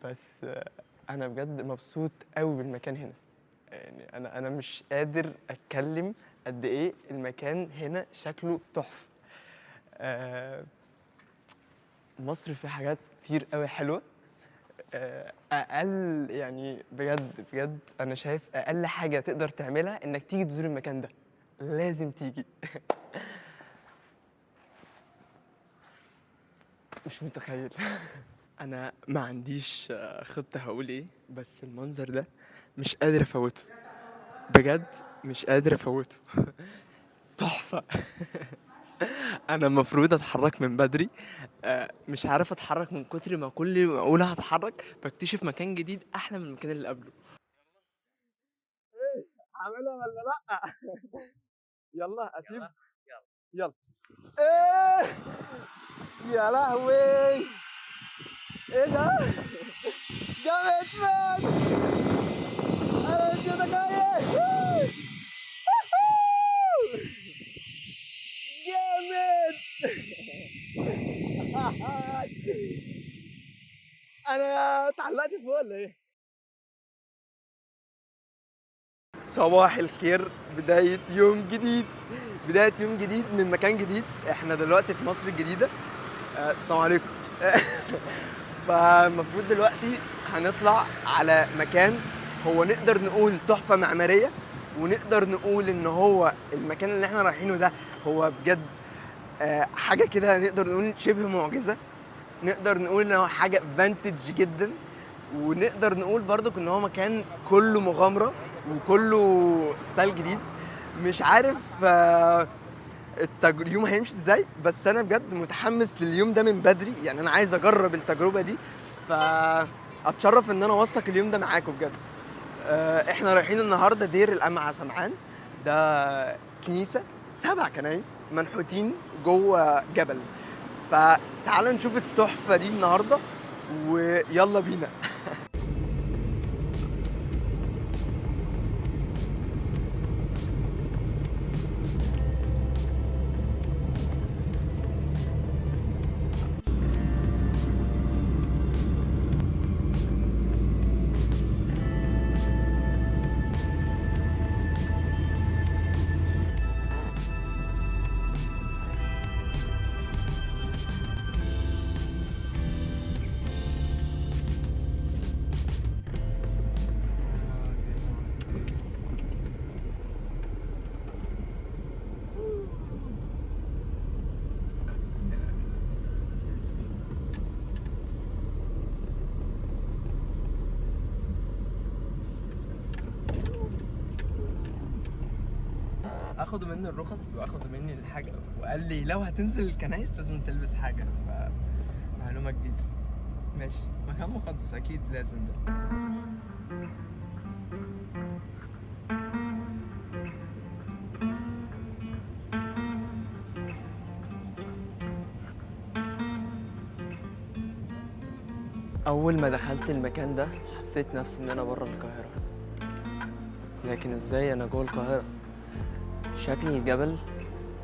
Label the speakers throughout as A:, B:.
A: بس انا بجد مبسوط قوي بالمكان هنا. يعني انا مش قادر اتكلم قد ايه المكان هنا شكله تحفه. مصر فيها حاجات كتير قوي حلوه. اقل يعني بجد بجد انا شايف اقل حاجه تقدر تعملها انك تيجي تزور المكان ده. لازم تيجي. مش متخيل. انا ما عنديش خطه هقول ايه، بس المنظر ده مش قادر افوته. بجد مش قادر افوته. تحفه. انا المفروض اتحرك من بدري. مش عارف اتحرك من كتر ما كل ما اقول هتحرك بكتشف مكان جديد احلى من المكان اللي قبله. عاملها ولا لا؟ يلا اسيب. يلا. ايه يا لهوي، ايه ده؟ جامد موت. انا مش متخيل. جامد. انا اتعلقت فوق ولا ايه؟ صباح الخير، بداية يوم جديد. بداية يوم جديد من مكان جديد. احنا دلوقتي في مصر الجديدة. السلام عليكم. فالمفروض دلوقتي هنطلع على مكان هو نقدر نقول تحفة معمارية، ونقدر نقول ان هو المكان اللي احنا رايحينه ده هو بجد حاجة كده نقدر نقول شبه معجزة. نقدر نقول ان هو حاجة فانتج جدا، ونقدر نقول برضك ان هو مكان كله مغامرة وكله ستايل جديد. مش عارف اليوم هيمشي ازاي، بس انا بجد متحمس لليوم ده من بدري. يعني انا عايز اجرب التجربة دي، فاتشرف ان انا اوثق اليوم ده معاكم بجد. احنا رايحين النهارده دير القمع سمعان. ده كنيسة 7 كنايس منحوتين جوه جبل. فتعالوا نشوف التحفة دي النهارده ويلا بينا. اخدوا مني الرخص واخدوا مني الحاجه، وقال لي لو هتنزل الكنايس لازم تلبس حاجه. فمعلومه جديده. ماشي، مكان مقدس اكيد لازم ده. اول ما دخلت المكان ده حسيت نفسي ان انا بره القاهره. لكن ازاي انا جوه القاهره؟ شكل الجبل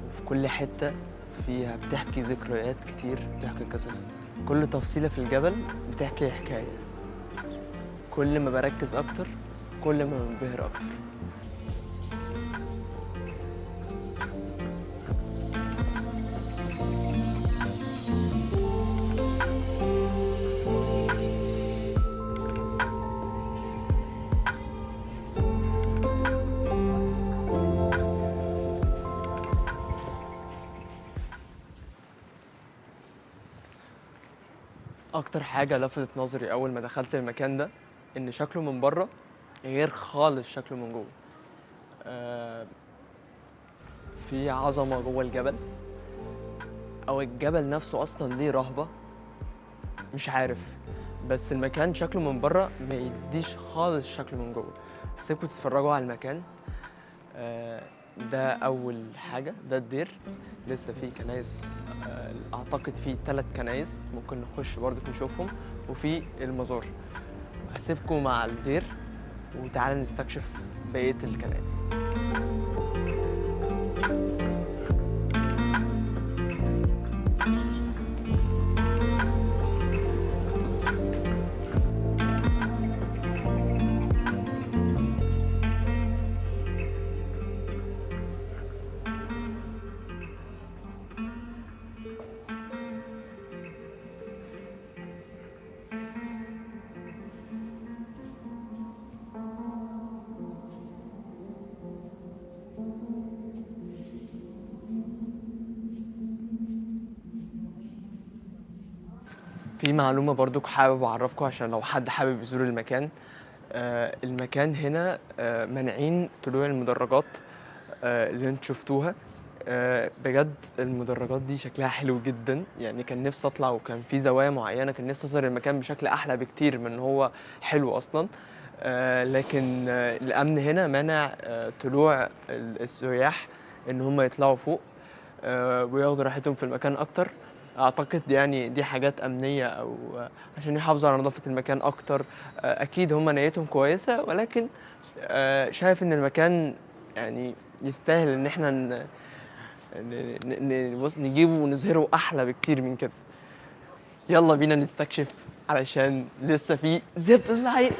A: وفي كل حته فيها بتحكي ذكريات كتير، بتحكي قصص. كل تفصيله في الجبل بتحكي حكايه. كل ما بركز اكتر كل ما بنبهر اكتر. اكتر حاجه لفتت نظري اول ما دخلت المكان ده ان شكله من بره غير خالص شكله من جوه. آه، في عظمه جوه الجبل، او الجبل نفسه اصلا ليه رهبه. مش عارف، بس المكان شكله من بره ما يديش خالص شكله من جوه. سيبكم تتفرجوا على المكان. ده اول حاجه، ده الدير. لسه في كنايس، اعتقد في 3 كنايس ممكن نخش برضه نشوفهم، وفي المزار. هسيبكم مع الدير وتعالى نستكشف بقيه الكنايس. في معلومة برضك حابب أعرفكم عشان لو حد حابب يزور المكان. المكان هنا مانعين طلوع المدرجات اللي انتوا شفتوها. بجد المدرجات دي شكلها حلو جدا، يعني كان نفسي اطلع، وكان في زوايا معينة كان نفسي اظهر المكان بشكل احلى بكتير من هو حلو اصلا. لكن الامن هنا منع طلوع السياح ان هم يطلعوا فوق وياخدوا راحتهم في المكان اكتر. اعتقد يعني دي حاجات امنيه، او عشان يحافظوا على نظافه المكان اكتر. اكيد هم نيتهم كويسه، ولكن شايف ان المكان يعني يستاهل ان احنا نجيبه ونظهره احلى بكتير من كده. يلا بينا نستكشف علشان لسه في زيب لاين.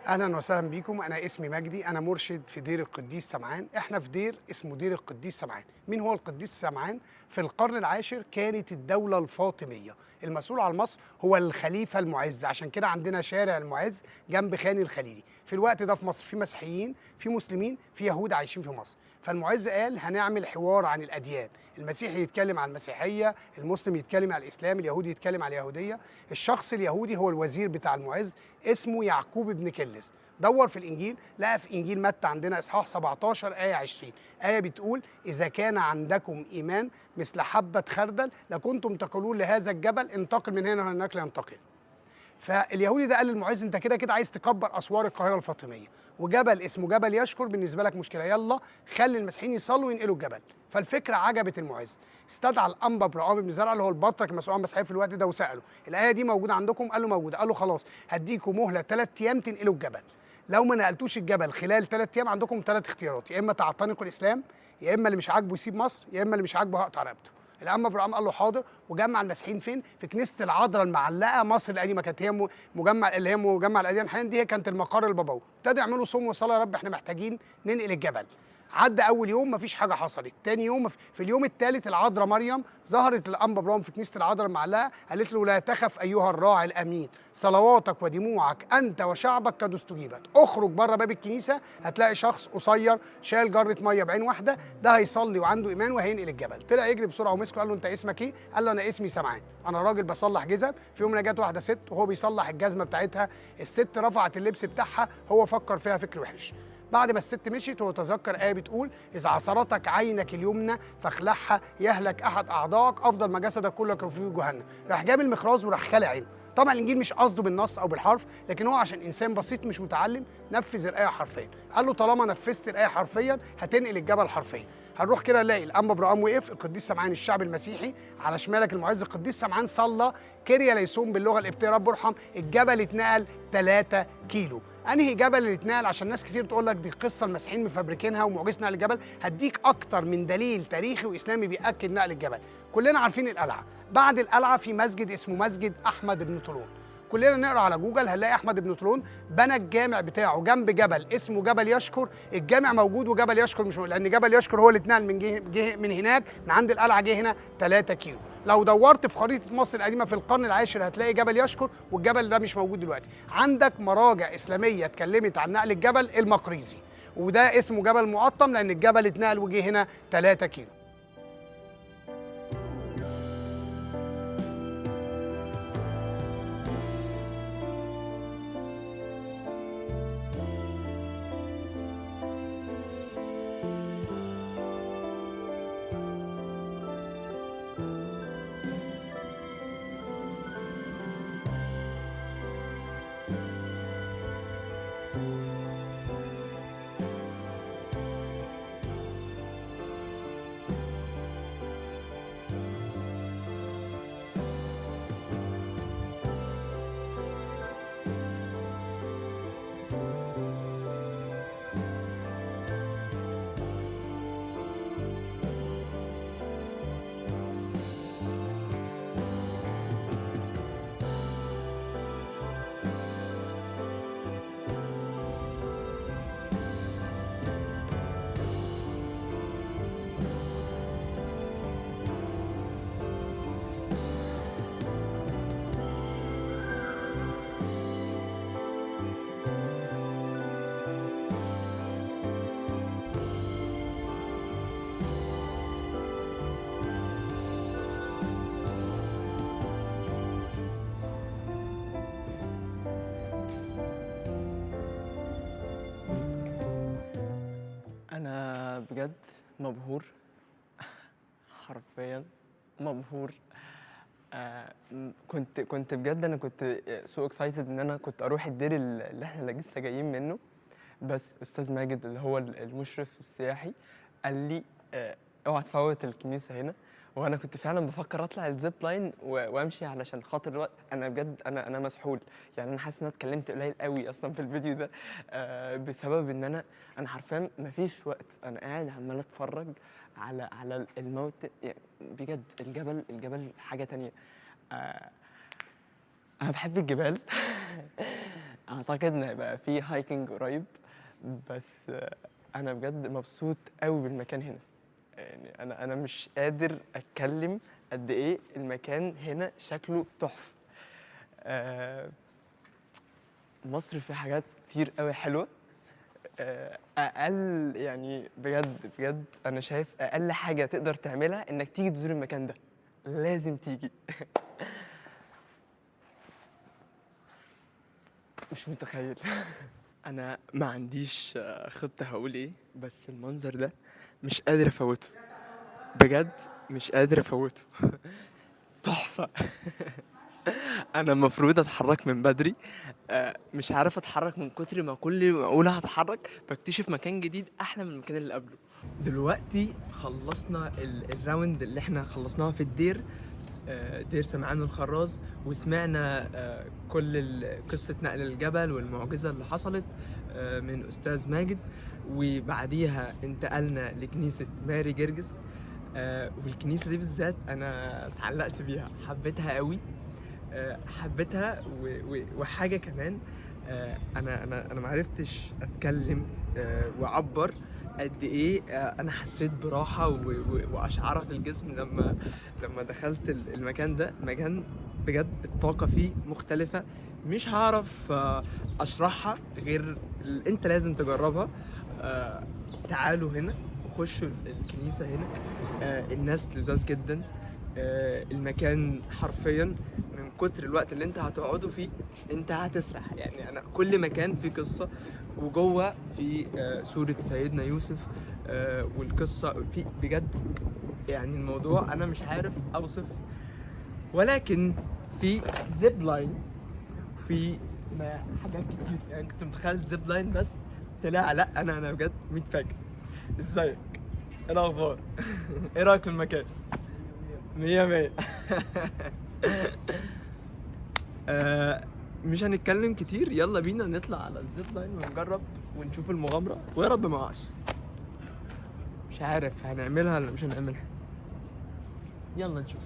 B: اهلا وسهلا بيكم. انا اسمي مجدي، انا مرشد في دير القديس سمعان. احنا في دير اسمه دير القديس سمعان. مين هو القديس سمعان؟ في القرن العاشر كانت الدولة الفاطمية المسؤول على مصر هو الخليفة المعز، عشان كده عندنا شارع المعز جنب خان الخليلي. في الوقت ده في مصر في مسيحيين، في مسلمين، في يهود عايشين في مصر. فالمعز قال هنعمل حوار عن الأديان، المسيحي يتكلم عن المسيحية، المسلم يتكلم عن الإسلام، اليهودي يتكلم عن اليهودية. الشخص اليهودي هو الوزير بتاع المعز، اسمه يعقوب بن كلس. دور في الإنجيل، لقى في إنجيل متى عندنا إصحاح 17 آية 20 آية بتقول إذا كان عندكم إيمان مثل حبة خردل لكنتم تقولون لهذا الجبل انتقل من هنا وهناك لينتقل. فاليهودي ده قال للمعز انت كده كده عايز تكبر اسوار القاهره الفاطميه، وجبل اسمه جبل يشكر بالنسبه لك مشكله، يلا خلي المسيحيين يصلوا وينقلوا الجبل. فالفكره عجبت المعز، استدعى الانبا برعام بن زرع اللي هو البطرك المسؤول عن المسيحيه في الوقت ده وساله الايه دي موجوده عندكم؟ قال له موجوده. قال له خلاص هديكم مهله 3 ايام تنقلوا الجبل. لو ما نقلتوش الجبل خلال 3 ايام عندكم 3 اختيارات، يا اما تعتنقوا الاسلام، يا اما اللي مش عاجبه يسيب مصر، يا اما اللي مش عاجبه هقطع رقبته. الانبا ابراهيم قال له حاضر، وجمع المسيحيين فين؟ في كنيسه العذراء المعلقه مصر القديمه، كانت هي مجمع اللي هي مجمع الاديان حاليا، دي هي كانت المقر البابوي. ابتدوا يعملوا صوم وصلاه، يا رب احنا محتاجين ننقل الجبل. عدى اول يوم مفيش حاجه حصلت، تاني يوم في اليوم الثالث العذراء مريم ظهرت الانبا ابراهيم في كنيسه العذراء المعلقه، قالت له لا تخف ايها الراعي الامين، صلواتك ودموعك انت وشعبك قد استجيبت. اخرج بره باب الكنيسه هتلاقي شخص قصير شايل جره ميه بعين واحده، ده هيصلي وعنده ايمان وهينقل الجبل. طلع يجري بسرعه ومسكه، قال له انت اسمك ايه؟ قال له انا اسمي سمعان، انا راجل بصلح جزم. في يوم جت واحده ست وهو بيصلح الجزمه بتاعتها، الست رفعت اللبس بتاعها، هو فكر فيها فكر وحش. بعد ما الست مشيت هو تذكر آية بتقول إذا عصرتك عينك اليمنى فاخلعها يهلك أحد أعضائك أفضل ما جسدك كله في جهنم. راح جاب المخراز وراح خالع عينه. طبعا الإنجيل مش قصده بالنص أو بالحرف، لكن هو عشان إنسان بسيط مش متعلم نفذ الآية حرفيا. قال له طالما نفذت الآية حرفيا هتنقل الجبل حرفيا. هنروح كده نلاقي الانبا ابراهيم وقف، القديس سمعان الشعب المسيحي على شمالك المعز، القديس سمعان صلى كيريا ليسون باللغه القبطيه رب ارحم. الجبل اتنقل 3 كيلو. انهي جبل اللي اتنقل؟ عشان ناس كتير تقول لك دي قصه المسيحيين مفبركينها ومعجزه نقل الجبل. هديك اكتر من دليل تاريخي واسلامي بياكد نقل الجبل. كلنا عارفين القلعه، بعد القلعه في مسجد اسمه مسجد احمد بن طولون. كلنا نقرا على جوجل هنلاقي احمد بن طولون بنى الجامع بتاعه جنب جبل اسمه جبل يشكر. الجامع موجود وجبل يشكر مش موجود، لان جبل يشكر هو اللي اتنقل من هناك، من عند القلعه جه هنا 3 كيلو. لو دورت في خريطه مصر القديمه في القرن العاشر هتلاقي جبل يشكر، والجبل ده مش موجود دلوقتي. عندك مراجع اسلاميه اتكلمت عن نقل الجبل، المقريزي، وده اسمه جبل مقطم لان الجبل اتنقل وجه هنا 3 كيلو.
A: بجد مبهور، حرفيا مبهور. كنت بجد انا كنت سو اكسايتد ان انا كنت اروح الدير اللي احنا لسه جايين منه، بس استاذ ماجد اللي هو المشرف السياحي قال لي اوعى تفوت الكنيسه هنا. وانا كنت فعلا بفكر اطلع الزيب لاين وامشي علشان خاطر الوقت. انا بجد انا مسحول، يعني انا حاسس ان انا اتكلمت قليل قوي اصلا في الفيديو ده بسبب ان انا حرفيا مفيش وقت. انا قاعد عمال اتفرج على الموت، يعني بجد الجبل حاجه تانية. انا بحب الجبال. اعتقد ان هيبقى في هايكنج قريب، بس انا بجد مبسوط قوي بالمكان هنا. يعني انا مش قادر اتكلم قد ايه المكان هنا شكله تحفه. مصر فيها حاجات كتير قوي حلوه. اقل يعني بجد انا شايف اقل حاجه تقدر تعملها انك تيجي تزور المكان ده، لازم تيجي. مش متخيل. انا ما عنديش خطه هقول ايه، بس المنظر ده مش قادر افوته، بجد مش قادر افوته. تحفه. انا المفروض اتحرك من بدري، مش عارف اتحرك من كتر ما كل ما اقول هتحرك بكتشف مكان جديد احلى من المكان اللي قبله. دلوقتي خلصنا الراوند اللي احنا خلصناها في الدير، دير سمعان الخراز، وسمعنا كل قصة نقل الجبل والمعجزة اللي حصلت من أستاذ ماجد. وبعديها انتقلنا لكنيسة ماري جرجس، والكنيسة دي بالذات أنا اتعلقت بيها، حبيتها قوي. حبيتها وحاجة كمان، أنا معرفتش أتكلم وأعبر قد ايه انا حسيت براحه واشعاره في الجسم لما دخلت المكان ده. مكان بجد الطاقه فيه مختلفه، مش هعرف اشرحها غير انت لازم تجربها. تعالوا هنا وخشوا الكنيسه هنا، الناس لذاذ جدا. المكان حرفيا من كتر الوقت اللي انت هتقعده فيه انت هتسرح. يعني انا كل مكان فيه قصه، وجوه في سورة سيدنا يوسف، والقصة في بجد. يعني الموضوع أنا مش عارف أوصف، ولكن في زيب لاين، في حاجات كتير. يعني كنت متخيل زيب لاين بس طلع لا. أنا بجد متفاجئ. إزيك؟ إيه الأخبار؟ إيه رأيك في المكان؟ 100 مش هنتكلم كتير، يلا بينا نطلع على الزيب لاين ونجرب ونشوف المغامرة، ويا رب ما اقعش. مش عارف هنعملها ولا مش هنعملها، يلا نشوف.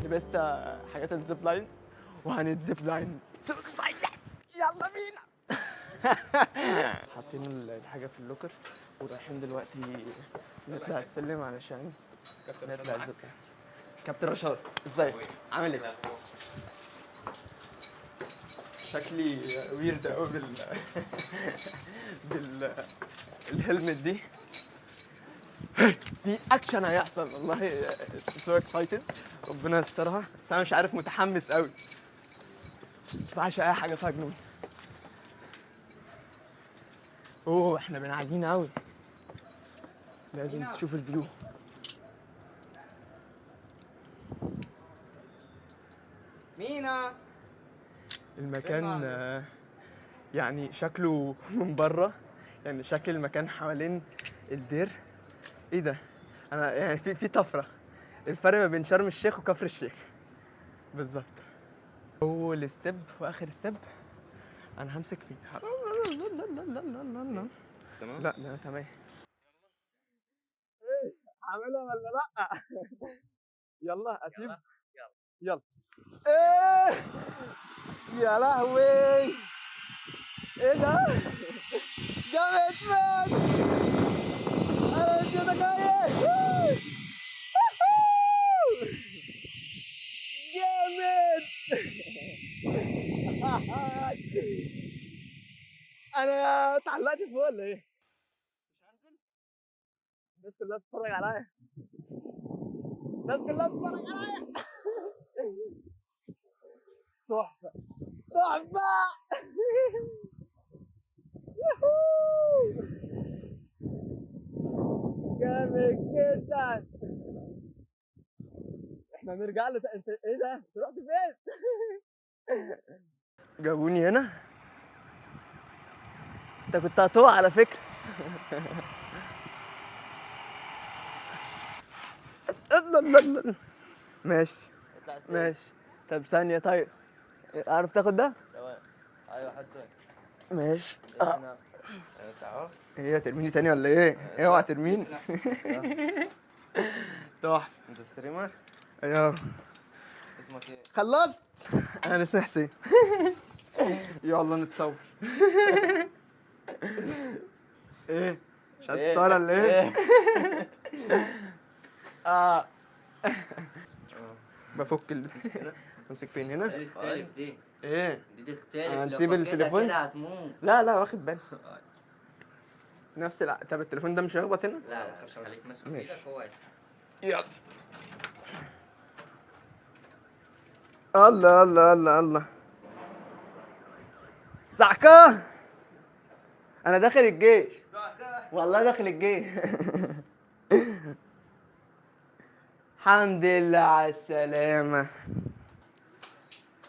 A: لبست حاجات الزيب لاين وهنتزيب لاين. سو اكسايتد، يلا بينا. حاطين الحاجه في اللوكر ورايحين دلوقتي نطلع السلم علشان نطلع الزيب لاين. كابتن رشاد ازيك؟ عامل ايه؟ شكلي ويرد قوي الهلمت دي. في اكشن هيحصل والله. سو اكسايتد، ربنا يسترها. بس انا مش عارف، متحمس قوي، بعشق اي حاجه فيها جنون. اوه احنا بنعجين قوي، لازم تشوف الفيو.
C: مينا
A: المكان يعني شكله من بره، يعني شكل المكان حوالين الدير. ايه ده؟ انا يعني في طفره، الفرق ما بين شرم الشيخ وكفر الشيخ بالظبط. اول ستيب واخر ستيب انا همسك فيه.
C: تمام.
A: لا ده انا تمام. ايه عاملها ولا لا؟ يلا اسيب. يلا. ايه يا لهوي، ايه ده؟ جامد موت. انا مش متخيل. جامد. انا اتعلقت فوق ولا ايه؟ مش هنزل؟ الناس كلها بتتفرج عليا، الناس كلها بتتفرج عليا. تحفة تحفة. جامد جدا. احنا نرجع له. انت ايه ده؟ انت رحت فين؟ جابوني هنا. انت كنت هتقع على فكرة. لا لا لا. ماشي ماشي. طب ثانية، طيب عارف تاخد ده؟
C: تمام. ايوه حطه.
A: ماشي.
C: تعال.
A: هي ترميني تاني ولا ايه؟ اوعى ترميني. تحفة.
C: انت ستريمر؟
A: ايوه.
C: اسمك ايه؟
A: خلصت. انا اسمي حسين. يلا نتصور. ايه مش هتتصور ولا ايه؟ اه بفك امسك فين هنا؟
D: تختلف دي
A: ايه
D: دي تختلف.
A: هنسيب
D: لو فكيتها
A: التليفون؟
D: كده هتموت.
A: لا لا واخد بالي. نفس طب التليفون ده مش هيخبط هنا؟
D: لا لا خليك ماسك
A: ماشي.
D: ايدك هو يسحب.
A: يلا. الله الله الله الله. صعقة. أنا داخل الجيش. والله داخل الجيش. الحمد لله على السلامة.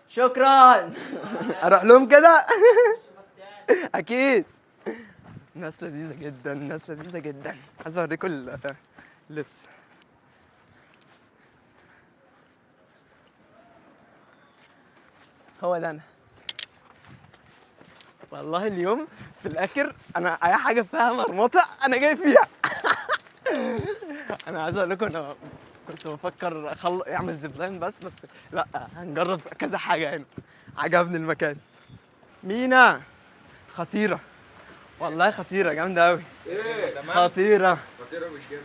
A: شكرا. أروح لهم كده؟ أكيد. ناس لذيذة جدا، ناس لذيذة جدا. عايز أوريكم اللبس. هو ده أنا. والله اليوم في الآخر أنا أي حاجة فيها مرمطة أنا جاي فيها. أنا عايز أقول لكم أنا كنت بفكر أعمل زبلان بس لا، هنجرب كذا حاجة هنا. عجبني المكان. مينا خطيرة والله، خطيرة جامدة أوي.
C: ايه تمام.
A: خطيرة
C: خطيره بالجد.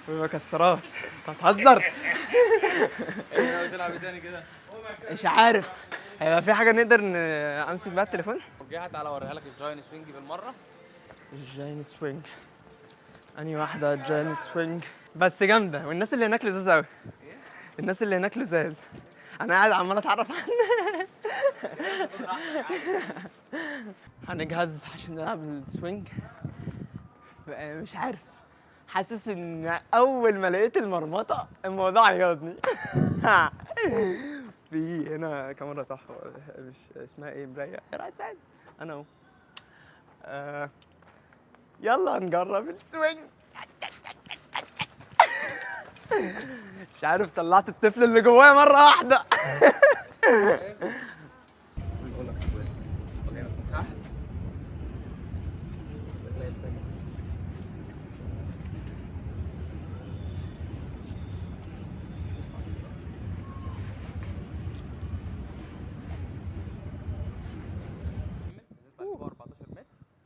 A: ومكسرات. أنت هتهزر؟
C: ايه ناوي تلعب ايه تاني كده؟
A: مش عارف. هيبقى في حاجة نقدر أمسك بيها التليفون؟
C: اوكي تعالى اوريها لك الجاين سوينج بالمره.
A: الجاين سوينج. أنهي واحدة الجاين سوينج؟ بس جامدة، والناس اللي هناك لذاذ أوي. الناس اللي هناك لذاذ. أنا قاعد عمال أتعرف عنها. هنجهز عشان نلعب السوينج. مش عارف، حاسس ان اول ما لقيت المرمطه الموضوع عجبني. في هنا كاميرا تحت، مش اسمها ايه، مرايه رايت باك. انا اهو. يلا نجرب السوينج. مش عارف، طلعت الطفل اللي جوايا مره واحده.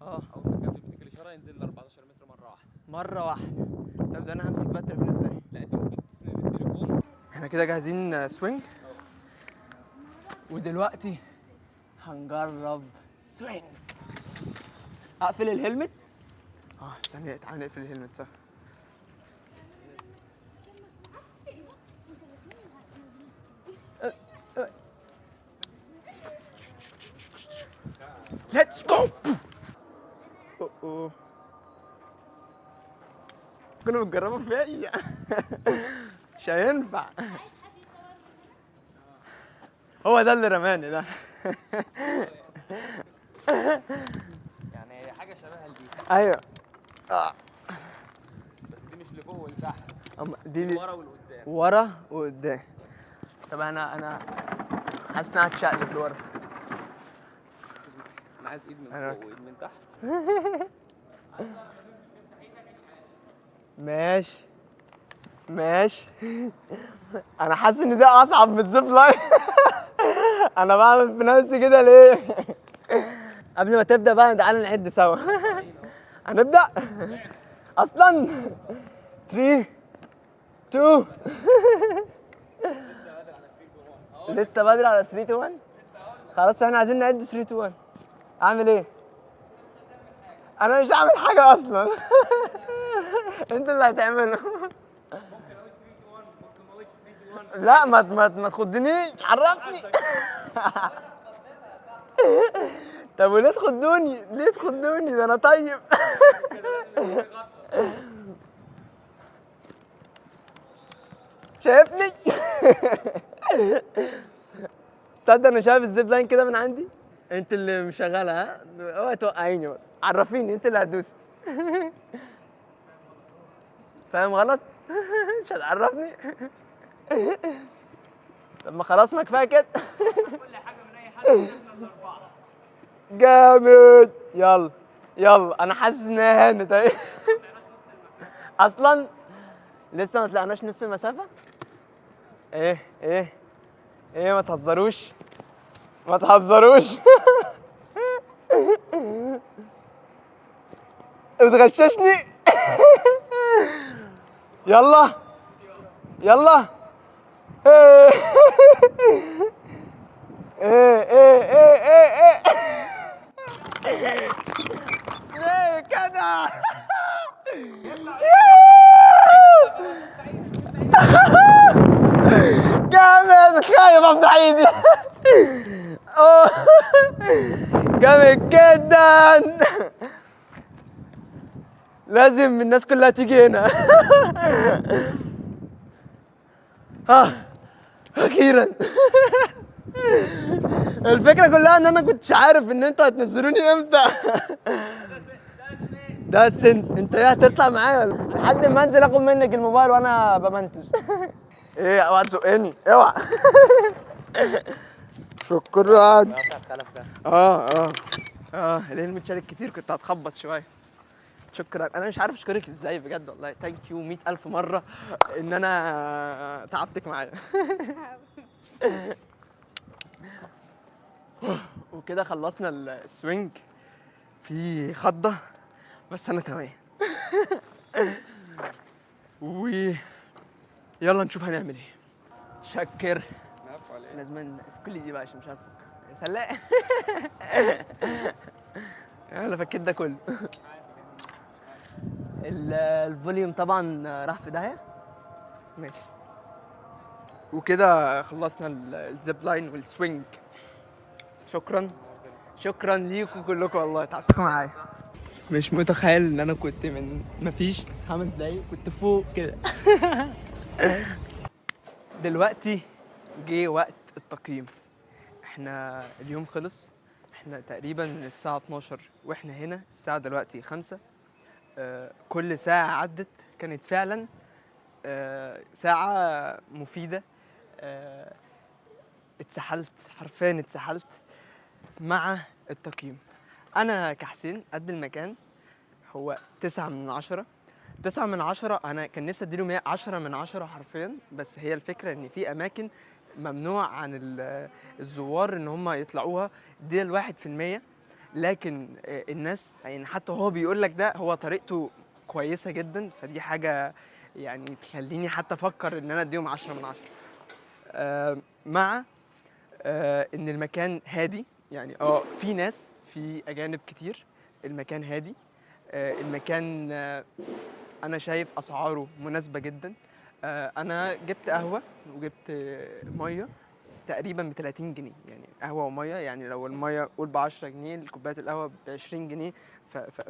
A: اه
C: اول ما الكابتن بيديك الاشاره ينزل ل 14 متر مره واحده.
A: مره واحده. طب ده انا همسك بقى التليفون ازاي؟
C: لا انت ممكن تسند التليفون.
A: احنا كده جاهزين سوينج، ودلوقتي هنجرب سوينج. اقفل الهلمت. ثانية، تعالى نقفل الهلمت صح. ليتس جو. كنا بنجربها فيا. مش هينفع. هو ده اللي رماني ده.
C: يعني هي حاجه شبه دي،
A: ايوه.
C: بس دي مش لفوق ولتحت،
A: دي
C: اللي ورا والقدام.
A: ورا وقدام. طب انا حاسس انها هتشقلب لورا.
C: انا عايز ايد من
A: أنا-
C: فوق وايد من تحت.
A: ماشي ماشي. انا حاسس ان ده اصعب من الزيب لاين. انا بعمل في نفسي كده ليه؟ قبل ما تبدا بقى تعالى نعد سوا. هنبدا اصلا 3 2. لسه بدري على 3 2 1. خلاص احنا عايزين نعد 3 2 1. اعمل ايه؟ انا مش هعمل حاجه اصلا. انت اللي هتعمله. لا ما تخضنيش، عرفني. طب وليه تخضوني؟ ليه تخضوني؟ ده انا طيب. شايفني؟ تصدق انا شايف الزيب لاين كده من عندي؟ انت اللي مشغلها ها؟ اوعي توقعيني بس، عرفيني انت اللي هتدوسي. فاهم غلط؟ مش هتعرفني؟ طب ما خلاص ما كفايه كده.
C: كل حاجه من اي حاجه من الاربعه.
A: جامد. يلا يلا انا حاسس ان هي هانت اهي. اصلا لسه ما طلعناش نص المسافه. ايه ما تهزروش، ما تهزروش. بتغششني. يلا يلا. ايه ايه ليه كده؟ جامد. خايف افتح ايدي. أوه. جامد جدا. لازم الناس كلها تيجي هنا. اخيرا. الفكره كلها ان انا كنتش عارف ان انتوا هتنزلوني امتى. ده السنس. انت ايه هتطلع معايا ولا لحد ما انزل اخد منك الموبايل وانا بمنتج؟ ايه اوعى تزقني اوعى. شكرا. الهلمت شالك كتير كنت هتخبط شويه. شكرا. انا مش عارف اشكرك ازاي بجد والله. ثانك يو 100,000 مره ان انا تعبتك معايا. وكده خلصنا السوينج في خضه بس انا تمام. يلا نشوف هنعمل ايه. شكر. لازم كل دي بقى عشان مش عارف يا سلاق. انا فكيت ده كله. الفوليوم طبعا راح في داهيه. ماشي. وكده خلصنا الزيب لاين والسوينج. شكرا ليكم كلكم والله تعبتوا معايا. مش متخيل ان انا كنت من مفيش 5 دقايق كنت فوق كده. دلوقتي جه وقت التقييم. احنا اليوم خلص. احنا تقريبا الساعة 12 واحنا هنا الساعة دلوقتي 5. كل ساعة عدت كانت فعلا ساعة مفيدة. اتسحلت حرفيا، اتسحلت مع التقييم. انا كحسين قد المكان هو 9/10. 9/10. انا كان نفسي اديله 110/10 حرفيا، بس هي الفكره ان في اماكن ممنوع عن الزوار ان هم يطلعوها، دي 1%. لكن الناس يعني حتى هو بيقول لك ده هو طريقته كويسه جدا، فدي حاجه يعني تخليني حتى افكر ان انا اديهم 10/10. مع ان المكان هادي، يعني في ناس، في اجانب كتير. المكان هادي. المكان انا شايف اسعاره مناسبه جدا. انا جبت قهوه وجبت ميه تقريبا ب 30 جنيه، يعني قهوه وميه. يعني لو الميه قول ب 10 جنيه، كوبايه القهوه ب 20 جنيه.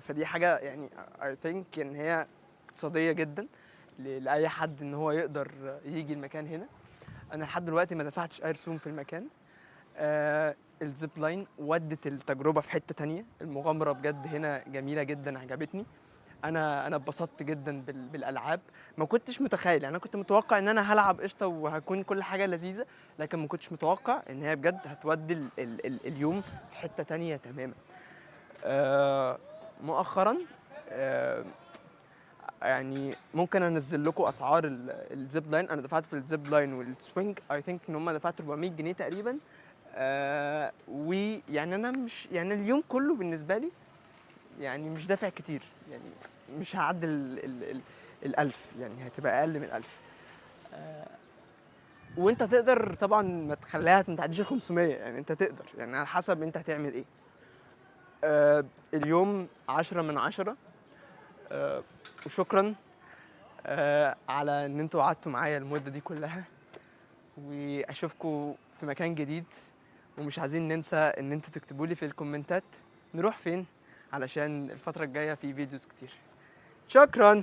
A: فدي حاجه يعني اي ثينك ان هي اقتصاديه جدا لاي حد ان هو يقدر يجي المكان هنا. انا لحد دلوقتي ما دفعتش اي رسوم في المكان. الزيب لاين ودت التجربه في حته تانية. المغامره بجد هنا جميله جدا، عجبتني. انا اتبسطت جدا بالالعاب. ما كنتش متخيل، يعني انا كنت متوقع ان انا هلعب قشطه وهكون كل حاجه لذيذه، لكن ما كنتش متوقع ان هي بجد هتودي اليوم في حته تانية تماما. مؤخرا يعني ممكن انزل لكم اسعار الزيب لاين. انا دفعت في الزيب لاين والسوينج اي ثينك ان هم دفعت 400 جنيه تقريبا. ويعني انا مش، يعني اليوم كله بالنسبه لي يعني مش دافع كتير، يعني مش هعدي ال1000، يعني هتبقى اقل من 1000. وانت تقدر طبعا ما تخليها ما تعديش ال 500، يعني انت تقدر، يعني على حسب انت هتعمل ايه. اليوم 10 من 10. وشكرا على ان انتوا قعدتوا معايا المده دي كلها، واشوفكم في مكان جديد. ومش عايزين ننسى ان انتوا تكتبوا لي في الكومنتات نروح فين، علشان الفتره الجايه في فيديوز كتير. شكرا.